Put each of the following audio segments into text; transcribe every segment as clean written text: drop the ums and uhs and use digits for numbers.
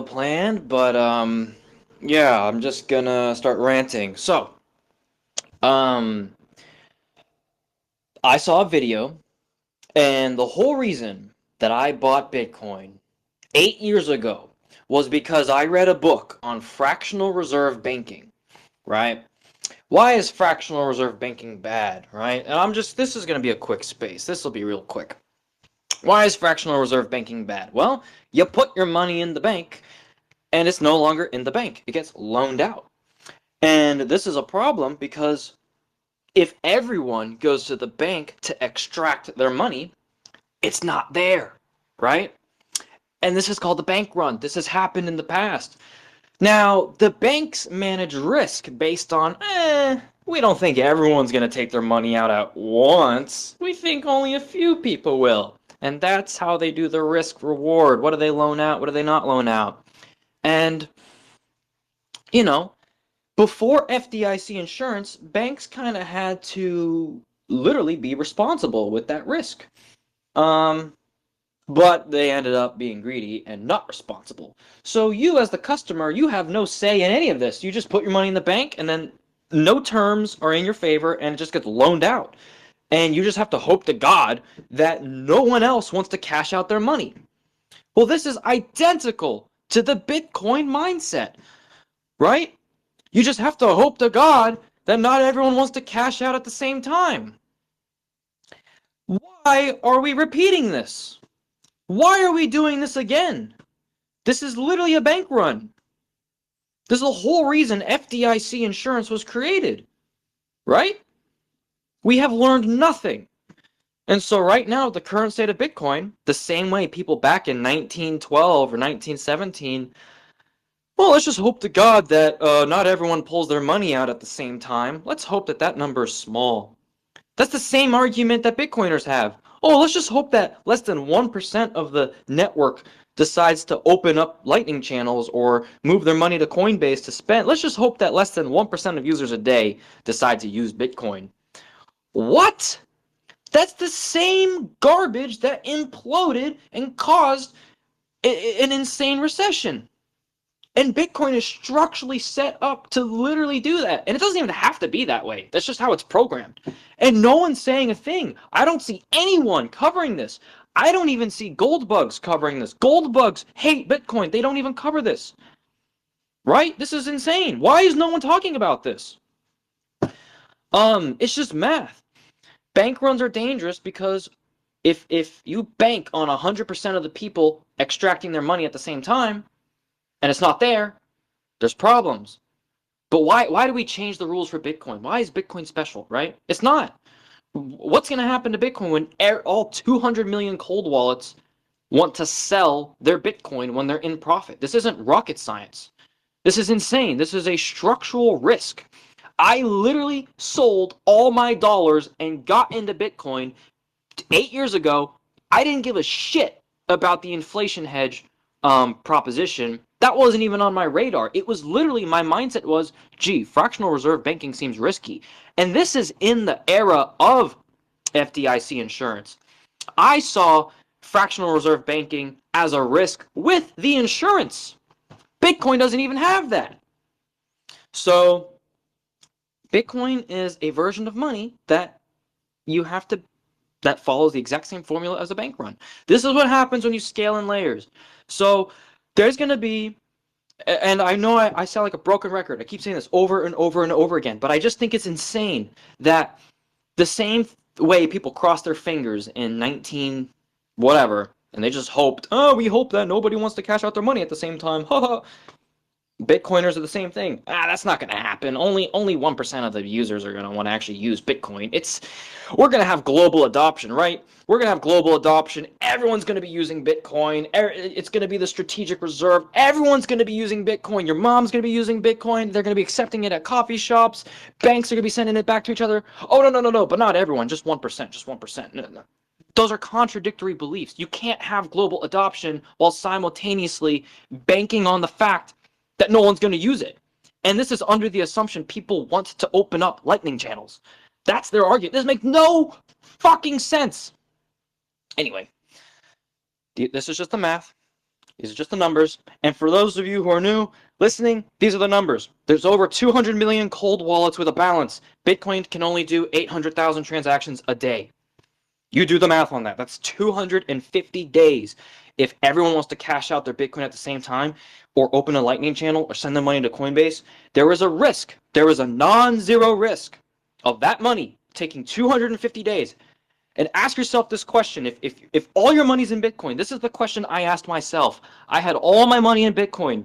planned, but yeah, I'm just gonna start ranting. Um, I saw a video, and the whole reason that I bought Bitcoin 8 years ago was because I read a book on fractional reserve banking, right? Why is fractional reserve banking bad, right? And this is gonna be a quick space. This will be real quick. Why is fractional reserve banking bad? Well, you put your money in the bank, and it's no longer in the bank. It gets loaned out. And this is a problem because if everyone goes to the bank to extract their money, it's not there, right? And this is called the bank run. This has happened in the past. Now, the banks manage risk based on, we don't think everyone's going to take their money out at once. We think only a few people will. And that's how they do the risk reward. What do they loan out? What do they not loan out? And, you know, before FDIC insurance, banks kind of had to literally be responsible with that risk. But they ended up being greedy and not responsible. So you, as the customer, you have no say in any of this. You just put your money in the bank, and then no terms are in your favor, and it just gets loaned out. And you just have to hope to God that no one else wants to cash out their money. Well, this is identical to the Bitcoin mindset, right? You just have to hope to God that not everyone wants to cash out at the same time. Why are we repeating this? Why are we doing this again? This is literally a bank run. This is the whole reason FDIC insurance was created, right? We have learned nothing. And so right now, the current state of Bitcoin, the same way people back in 1912 or 1917, well, let's just hope to God that not everyone pulls their money out at the same time. Let's hope that that number is small. That's the same argument that Bitcoiners have. Oh, let's just hope that less than 1% of the network decides to open up Lightning channels or move their money to Coinbase to spend. Let's just hope that less than 1% of users a day decide to use Bitcoin. What? That's the same garbage that imploded and caused an insane recession. And Bitcoin is structurally set up to literally do that. And it doesn't even have to be that way. That's just how it's programmed. And no one's saying a thing. I don't see anyone covering this. I don't even see gold bugs covering this. Gold bugs hate Bitcoin. They don't even cover this. Right? This is insane. Why is no one talking about this? It's just math. Bank runs are dangerous because if you bank on 100% of the people extracting their money at the same time, and it's not there, there's problems. But why do we change the rules for Bitcoin? Why is Bitcoin special, right? It's not. What's going to happen to Bitcoin when all 200 million cold wallets want to sell their Bitcoin when they're in profit? This isn't rocket science. This is insane. This is a structural risk. I literally sold all my dollars and got into Bitcoin 8 years ago. I didn't give a shit about the inflation hedge proposition. That wasn't even on my radar. It was literally, my mindset was, gee, fractional reserve banking seems risky. And this is in the era of FDIC insurance. I saw fractional reserve banking as a risk with the insurance. Bitcoin doesn't even have that. So Bitcoin is a version of money that that follows the exact same formula as a bank run. This is what happens when you scale in layers. So there's going to be, and I know I sound like a broken record. I keep saying this over and over and over again, but I just think it's insane that the same way people crossed their fingers in 19 whatever, and they just hoped, oh, we hope that nobody wants to cash out their money at the same time. Bitcoiners are the same thing. That's not going to happen. Only 1% of the users are going to want to actually use Bitcoin. We're going to have global adoption, right? We're going to have global adoption. Everyone's going to be using Bitcoin. It's going to be the strategic reserve. Everyone's going to be using Bitcoin. Your mom's going to be using Bitcoin. They're going to be accepting it at coffee shops. Banks are going to be sending it back to each other. Oh, no, but not everyone. Just 1%, just 1%. No. Those are contradictory beliefs. You can't have global adoption while simultaneously banking on the fact that no one's going to use it. And this is under the assumption people want to open up Lightning channels. That's their argument. This makes no fucking sense. Anyway, this is just the math. These are just the numbers. And for those of you who are new listening, these are the numbers. There's over 200 million cold wallets with a balance. Bitcoin can only do 800,000 transactions a day. You do the math on that. That's 250 days. If everyone wants to cash out their Bitcoin at the same time, or open a Lightning channel, or send the money to Coinbase, there is a risk. There is a non-zero risk of that money taking 250 days. And ask yourself this question, if all your money's in Bitcoin, this is the question I asked myself. I had all my money in Bitcoin.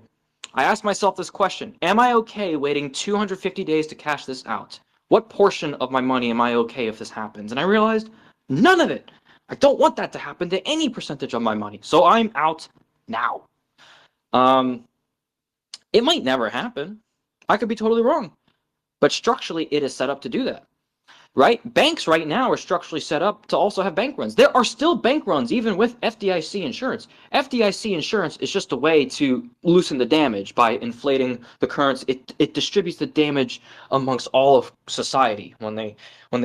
I asked myself this question, am I okay waiting 250 days to cash this out? What portion of my money am I okay if this happens? And I realized, none of it. I don't want that to happen to any percentage of my money. So I'm out now. It might never happen. I could be totally wrong. But structurally, it is set up to do that. Right? Banks right now are structurally set up to also have bank runs. There are still bank runs even with FDIC insurance. FDIC insurance is just a way to loosen the damage by inflating the currency. It distributes the damage amongst all of society when they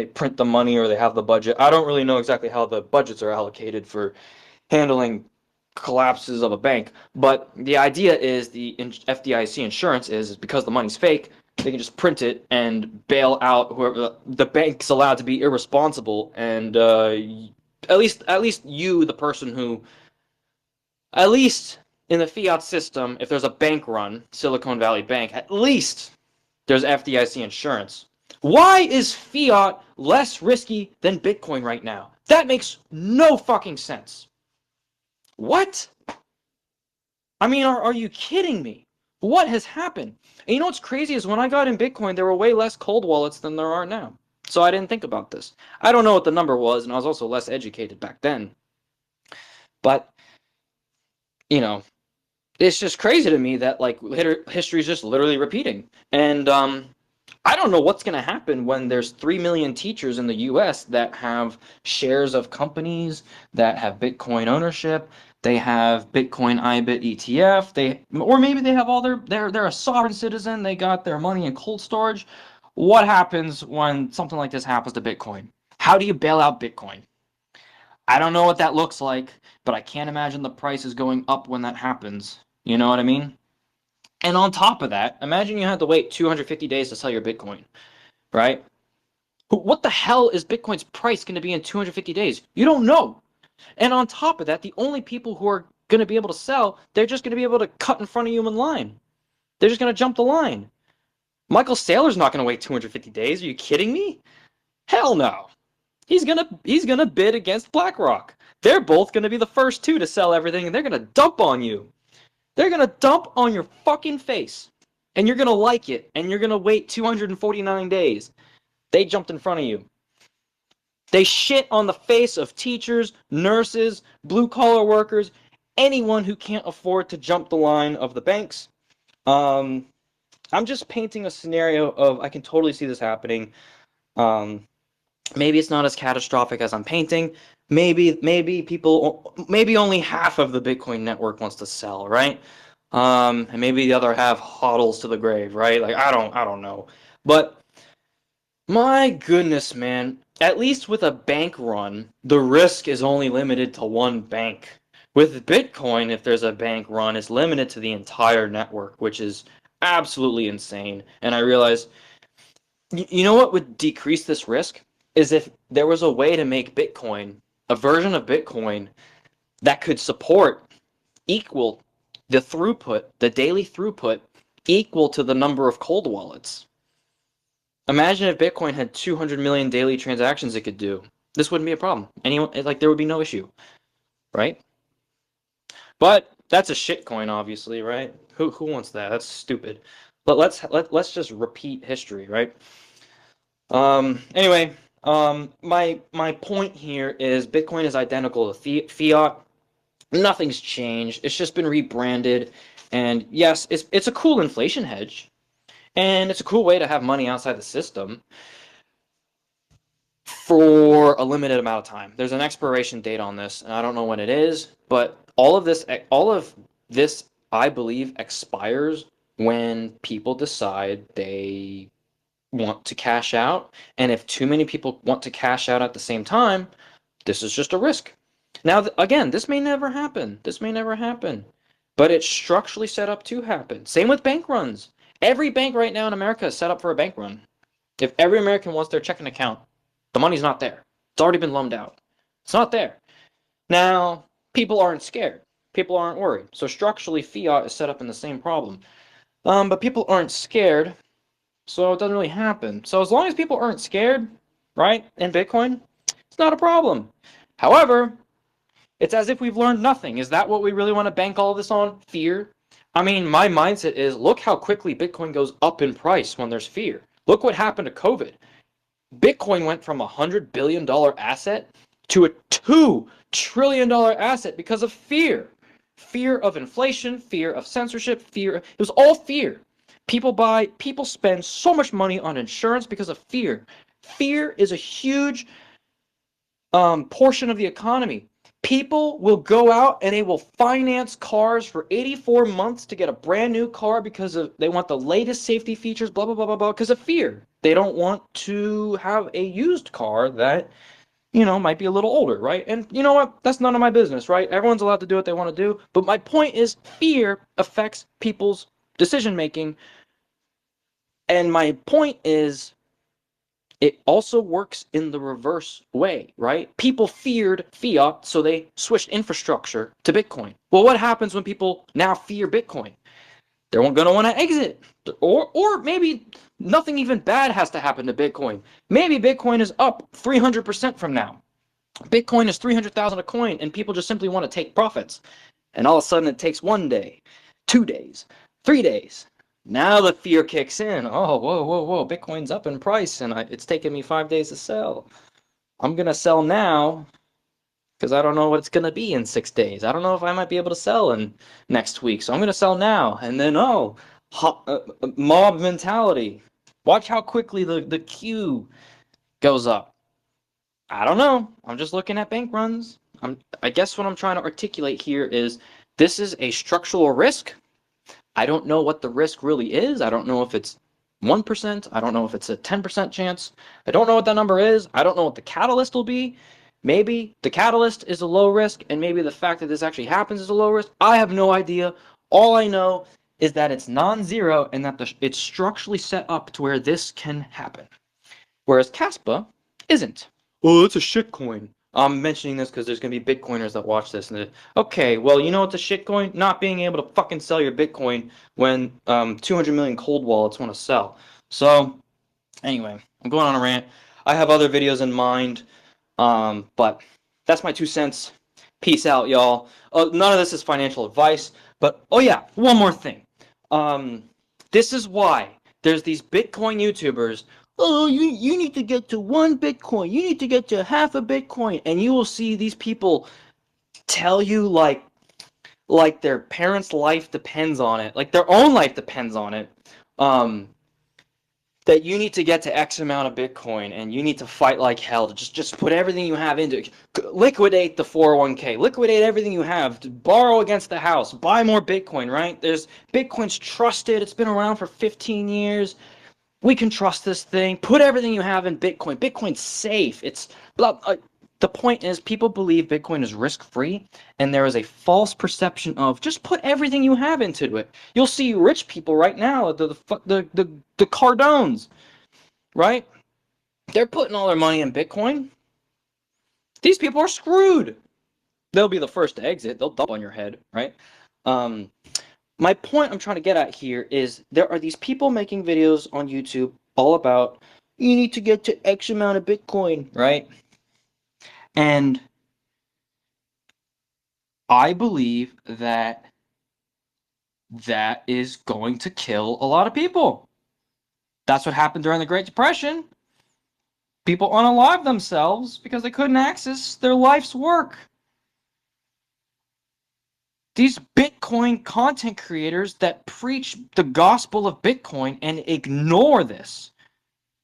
print the money or they have the budget. I don't really know exactly how the budgets are allocated for handling collapses of a bank, but the idea is the FDIC insurance is because the money's fake, they can just print it and bail out whoever the bank's allowed to be irresponsible, and at least you, the person who, at least in the fiat system, if there's a bank run, Silicon Valley Bank, at least there's FDIC insurance. Why is fiat less risky than Bitcoin right now? That makes no fucking sense. What? I mean, are you kidding me? What has happened? And you know what's crazy is when I got in Bitcoin, there were way less cold wallets than there are now. So I didn't think about this. I don't know what the number was, and I was also less educated back then. But, you know, it's just crazy to me that, like, history is just literally repeating. And I don't know what's going to happen when there's 3 million teachers in the US that have shares of companies that have Bitcoin ownership. They have Bitcoin IBIT ETF. Or maybe they have all they're a sovereign citizen. They got their money in cold storage. What happens when something like this happens to Bitcoin? How do you bail out Bitcoin? I don't know what that looks like, but I can't imagine the price is going up when that happens. You know what I mean? And on top of that, imagine you had to wait 250 days to sell your Bitcoin, right? What the hell is Bitcoin's price going to be in 250 days? You don't know. And on top of that, the only people who are going to be able to sell, they're just going to be able to cut in front of you in line. They're just going to jump the line. Michael Saylor's not going to wait 250 days. Are you kidding me? Hell no. He's gonna bid against BlackRock. They're both going to be the first two to sell everything, and they're going to dump on you. They're going to dump on your fucking face. And you're going to like it, and you're going to wait 249 days. They jumped in front of you. They shit on the face of teachers, nurses, blue-collar workers, anyone who can't afford to jump the line of the banks. I'm just painting a scenario of I can totally see this happening. Maybe it's not as catastrophic as I'm painting. Maybe only half of the Bitcoin network wants to sell, right? And maybe the other half hodls to the grave, right? Like I don't know. But my goodness, man. At least with a bank run, the risk is only limited to one bank. With Bitcoin, if there's a bank run, it's limited to the entire network, which is absolutely insane. And I realized, you know what would decrease this risk? Is if there was a way to make Bitcoin, a version of Bitcoin, that could equal the throughput, the daily throughput, equal to the number of cold wallets. Imagine if Bitcoin had 200 million daily transactions it could do. This wouldn't be a problem. There would be no issue, right? But that's a shitcoin, obviously, right? Who wants that? That's stupid. But let's just repeat history, right? Anyway, my point here is Bitcoin is identical to fiat. Nothing's changed. It's just been rebranded, and yes, it's a cool inflation hedge. And it's a cool way to have money outside the system for a limited amount of time. There's an expiration date on this, and I don't know when it is, but all of this, I believe, expires when people decide they want to cash out. And if too many people want to cash out at the same time, this is just a risk. Now, again, this may never happen. This may never happen. but it's structurally set up to happen. Same with bank runs. Every bank right now in America is set up for a bank run. If every American wants their checking account, the money's not there. It's already been loaned out. It's not there. Now, people aren't scared. People aren't worried. So structurally, fiat is set up in the same problem. But people aren't scared, so it doesn't really happen. So as long as people aren't scared, right, in Bitcoin, it's not a problem. However, it's as if we've learned nothing. Is that what we really want to bank all of this on? Fear? I mean, my mindset is, look how quickly Bitcoin goes up in price when there's fear. Look what happened to COVID. Bitcoin went from a $100 billion asset to a $2 trillion asset because of fear. Fear of inflation, fear of censorship, fear. It was all fear. People spend so much money on insurance because of fear. Fear is a huge portion of the economy. People will go out and they will finance cars for 84 months to get a brand new car because they want the latest safety features, blah, blah, blah, blah, blah, because of fear. They don't want to have a used car that, might be a little older, right? And you know what? That's none of my business, right? Everyone's allowed to do what they want to do. But my point is, fear affects people's decision making. And my point is, it also works in the reverse way, right? People feared fiat, so they switched infrastructure to Bitcoin. Well, what happens when people now fear Bitcoin? They're going to want to exit. Or maybe nothing even bad has to happen to Bitcoin. Maybe Bitcoin is up 300% from now. Bitcoin is 300,000 a coin, and people just simply want to take profits. And all of a sudden, it takes 1 day, 2 days, 3 days. Now the fear kicks in. Oh, whoa. Bitcoin's up in price, and it's taken me 5 days to sell. I'm going to sell now because I don't know what it's going to be in 6 days. I don't know if I might be able to sell in next week. So I'm going to sell now. And then, mob mentality. Watch how quickly the queue goes up. I don't know. I'm just looking at bank runs. I guess what I'm trying to articulate here is this is a structural risk. I don't know what the risk really is. I don't know if it's 1%. I don't know if it's a 10% chance. I don't know what that number is. I don't know what the catalyst will be. Maybe the catalyst is a low risk, and maybe the fact that this actually happens is a low risk. I have no idea. All I know is that it's non-zero and that it's structurally set up to where this can happen. Whereas Caspa isn't. Oh, it's a shitcoin. I'm mentioning this because there's going to be Bitcoiners that watch this. And okay, well, you know what's a shitcoin? Not being able to fucking sell your Bitcoin when 200 million cold wallets want to sell. So, anyway, I'm going on a rant. I have other videos in mind, but that's my 2 cents. Peace out, y'all. None of this is financial advice, but, oh yeah, one more thing. This is why there's these Bitcoin YouTubers. Oh, you need to get to 1 Bitcoin. You need to get to half a Bitcoin. And you will see these people tell you like their parents' life depends on it. Like their own life depends on it. That you need to get to X amount of Bitcoin and you need to fight like hell to just put everything you have into it. Liquidate the 401k. Liquidate everything you have. To borrow against the house. Buy more Bitcoin, right? Bitcoin's trusted. It's been around for 15 years. We can trust this thing. Put everything you have in Bitcoin. Bitcoin's safe. It's the point is people believe Bitcoin is risk-free, and there is a false perception of just put everything you have into it. You'll see rich people right now, the Cardones, right? They're putting all their money in Bitcoin. These people are screwed. They'll be the first to exit. They'll dump on your head, right? My point I'm trying to get at here is there are these people making videos on YouTube all about you need to get to X amount of Bitcoin, right? And I believe that is going to kill a lot of people. That's what happened during the Great Depression. People unalived themselves because they couldn't access their life's work. These Bitcoin content creators that preach the gospel of Bitcoin and ignore this.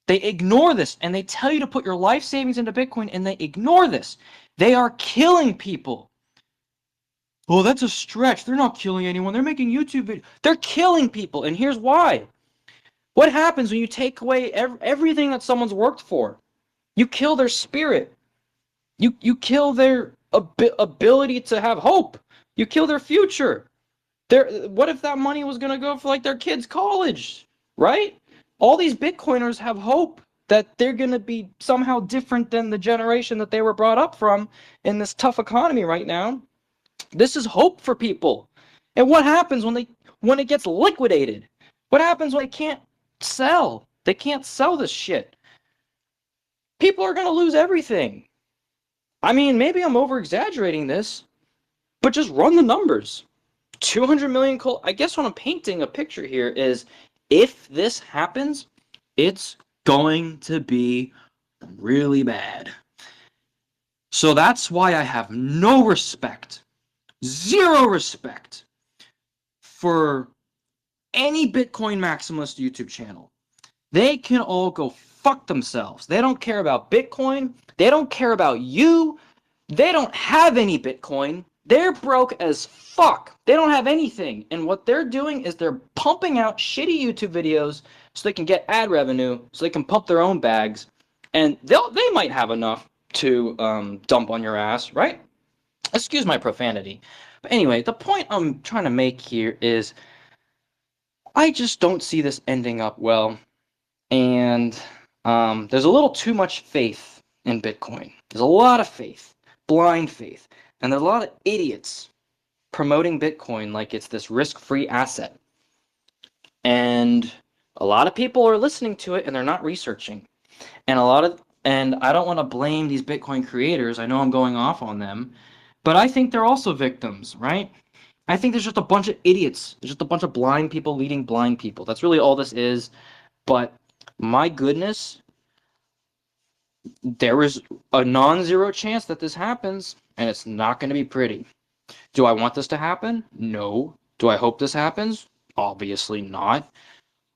They ignore this and they tell you to put your life savings into Bitcoin and they ignore this. They are killing people. Oh, that's a stretch. They're not killing anyone. They're making YouTube videos. They're killing people, and here's why. What happens when you take away everything that someone's worked for? You kill their spirit. You kill their ability to have hope. You kill their future. What if that money was gonna go for like their kids' college, right? All these Bitcoiners have hope that they're gonna be somehow different than the generation that they were brought up from in this tough economy right now. This is hope for people. And what happens when it gets liquidated? What happens when they can't sell? They can't sell this shit. People are gonna lose everything. I mean, maybe I'm over exaggerating this, but just run the numbers. 200 million coal. I guess what I'm painting a picture here is if this happens, it's going to be really bad. So that's why I have no respect, zero respect for any Bitcoin maximalist YouTube channel. They can all go fuck themselves. They don't care about Bitcoin. They don't care about you. They don't have any Bitcoin. They're broke as fuck. They don't have anything. And what they're doing is they're pumping out shitty YouTube videos so they can get ad revenue, so they can pump their own bags. And they might have enough to dump on your ass, right? Excuse my profanity. But anyway, the point I'm trying to make here is I just don't see this ending up well. And there's a little too much faith in Bitcoin. There's a lot of faith, blind faith. And there's a lot of idiots promoting Bitcoin like it's this risk-free asset. And a lot of people are listening to it and they're not researching. And I don't want to blame these Bitcoin creators. I know I'm going off on them, but I think they're also victims, right? I think there's just a bunch of idiots. There's just a bunch of blind people leading blind people. That's really all this is. But my goodness, there is a non-zero chance that this happens, and it's not going to be pretty. Do I want this to happen? No. Do I hope this happens? Obviously not.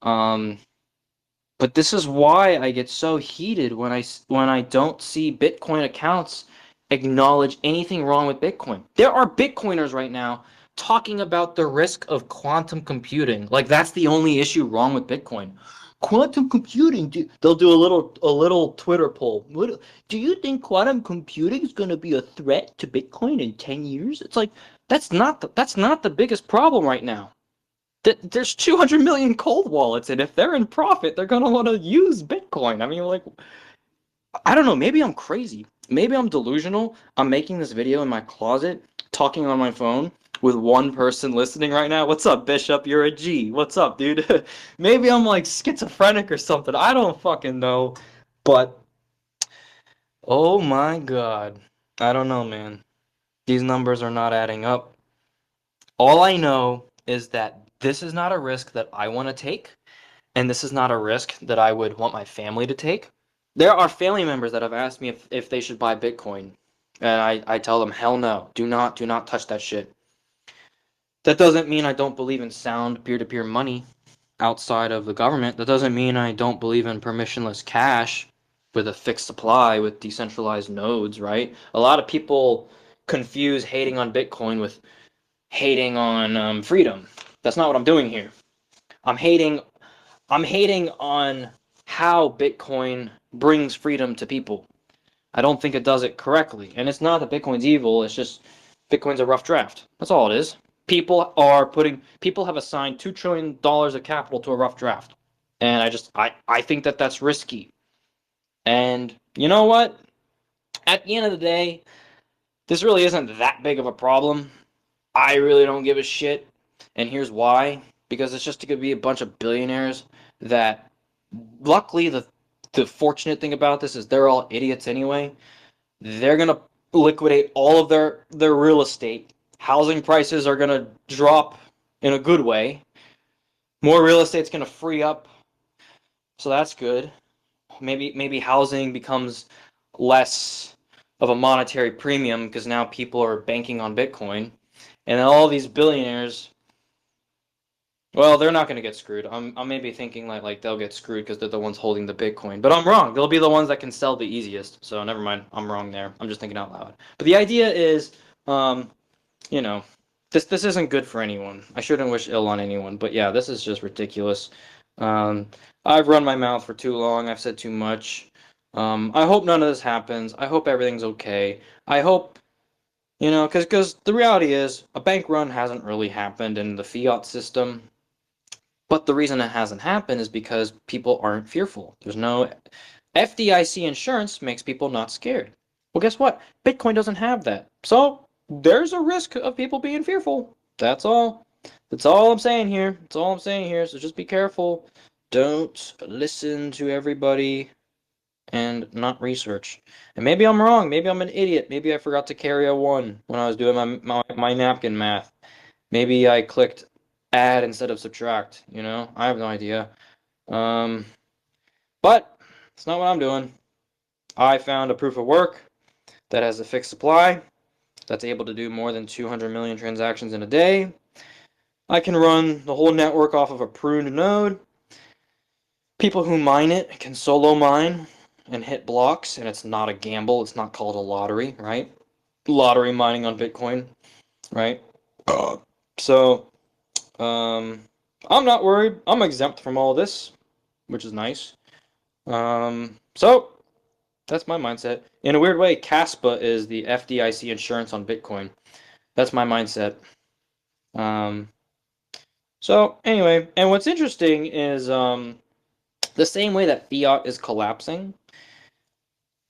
But this is why I get so heated when I don't see Bitcoin accounts acknowledge anything wrong with Bitcoin. There are Bitcoiners right now talking about the risk of quantum computing. Like that's the only issue wrong with Bitcoin. Quantum computing, they'll do a little Twitter poll. Do you think quantum computing is going to be a threat to Bitcoin in 10 years? It's like that's not the biggest problem right now. There's 200 million cold wallets, and if they're in profit, they're going to want to use Bitcoin. I mean, like, I don't know, maybe I'm crazy. Maybe I'm delusional. I'm making this video in my closet, talking on my phone with one person listening right now. What's up, Bishop? You're a G. What's up, dude? Maybe I'm like schizophrenic or something. I don't fucking know. But, oh my God. I don't know, man. These numbers are not adding up. All I know is that this is not a risk that I want to take, and this is not a risk that I would want my family to take. There are family members that have asked me if they should buy Bitcoin, and I tell them, hell no, do not touch that shit. That doesn't mean I don't believe in sound peer-to-peer money outside of the government. That doesn't mean I don't believe in permissionless cash with a fixed supply with decentralized nodes, right? A lot of people confuse hating on Bitcoin with hating on freedom. That's not what I'm doing here. I'm hating on how Bitcoin brings freedom to people. I don't think it does it correctly. And it's not that Bitcoin's evil, it's just Bitcoin's a rough draft. That's all it is. People have assigned $2 trillion of capital to a rough draft. And I think that that's risky. And you know what? At the end of the day, this really isn't that big of a problem. I really don't give a shit. And here's why. Because it's just going to be a bunch of billionaires that, luckily, the fortunate thing about this is they're all idiots anyway. They're going to liquidate all of their real estate. Housing prices are going to drop in a good way. More real estate's going to free up. So that's good. Maybe housing becomes less of a monetary premium because now people are banking on Bitcoin. And then all these billionaires, well, they're not going to get screwed. I'm maybe thinking like they'll get screwed because they're the ones holding the Bitcoin. But I'm wrong. They'll be the ones that can sell the easiest. So never mind. I'm wrong there. I'm just thinking out loud. But the idea is, you know, this isn't good for anyone. I shouldn't wish ill on anyone. But yeah, this is just ridiculous. I've run my mouth for too long. I've said too much. I hope none of this happens. I hope everything's okay. I hope You know, because the reality is a bank run hasn't really happened in the fiat system. But the reason it hasn't happened is because people aren't fearful. There's no FDIC insurance makes people not scared. Well, guess what? Bitcoin doesn't have that. So there's a risk of people being fearful. That's all. That's all I'm saying here. That's all I'm saying here. So just be careful. Don't listen to everybody and not research. And maybe I'm wrong. Maybe I'm an idiot. Maybe I forgot to carry a 1 when I was doing my napkin math. Maybe I clicked add instead of subtract, you know? I have no idea. Um, but it's not what I'm doing. I found a proof of work that has a fixed supply that's able to do more than 200 million transactions in a day. I can run the whole network off of a pruned node. People who mine it can solo mine and hit blocks, and it's not a gamble. It's not called a lottery, right? Lottery mining on Bitcoin, right? So, um, I'm not worried. I'm exempt from all this, which is nice. So that's my mindset. In a weird way, Caspa is the FDIC insurance on Bitcoin. That's my mindset. Um, so anyway, and what's interesting is the same way that fiat is collapsing,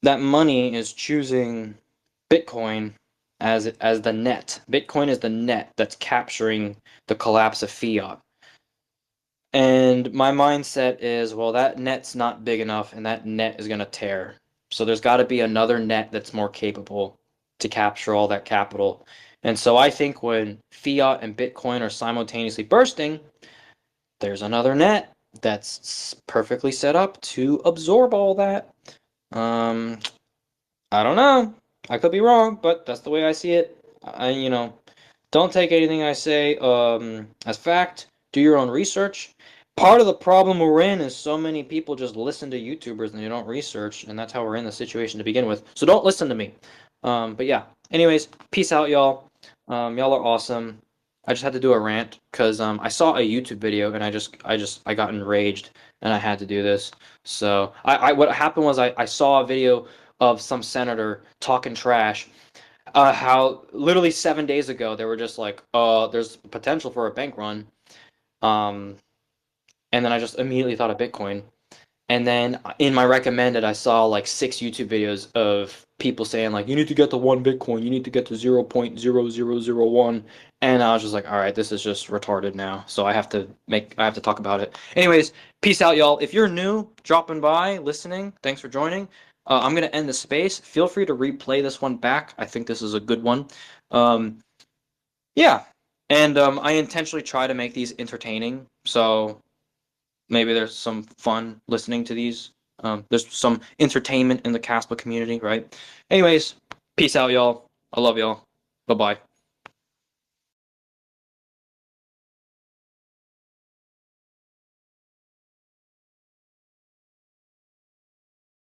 that money is choosing Bitcoin as the net. Bitcoin is the net that's capturing the collapse of fiat. And my mindset is, well, that net's not big enough and that net is going to tear. So there's got to be another net that's more capable to capture all that capital. And so I think when fiat and Bitcoin are simultaneously bursting, there's another net that's perfectly set up to absorb all that. Um, I don't know. I could be wrong, but that's the way I see it. Don't take anything I say as fact. Do your own research. Part of the problem we're in is so many people just listen to YouTubers and they don't research, and that's how we're in the situation to begin with. So don't listen to me. But yeah. Anyways, peace out, y'all. Y'all are awesome. I just had to do a rant because I saw a YouTube video and I got enraged and I had to do this. So what happened was I saw a video of some senator talking trash. How literally 7 days ago they were just like, there's potential for a bank run. Um, and then I just immediately thought of Bitcoin. And then in my recommended, I saw like 6 YouTube videos of people saying like, you need to get to 1 Bitcoin, you need to get to 0.0001. And I was just like, all right, this is just retarded now. So I have to talk about it. Anyways, peace out, y'all. If you're new, dropping by, listening, thanks for joining. I'm gonna end the space. Feel free to replay this one back. I think this is a good one. Um, yeah. And I intentionally try to make these entertaining. So maybe there's some fun listening to these. There's some entertainment in the Caspa community, right? Anyways, peace out, y'all. I love y'all. Bye-bye.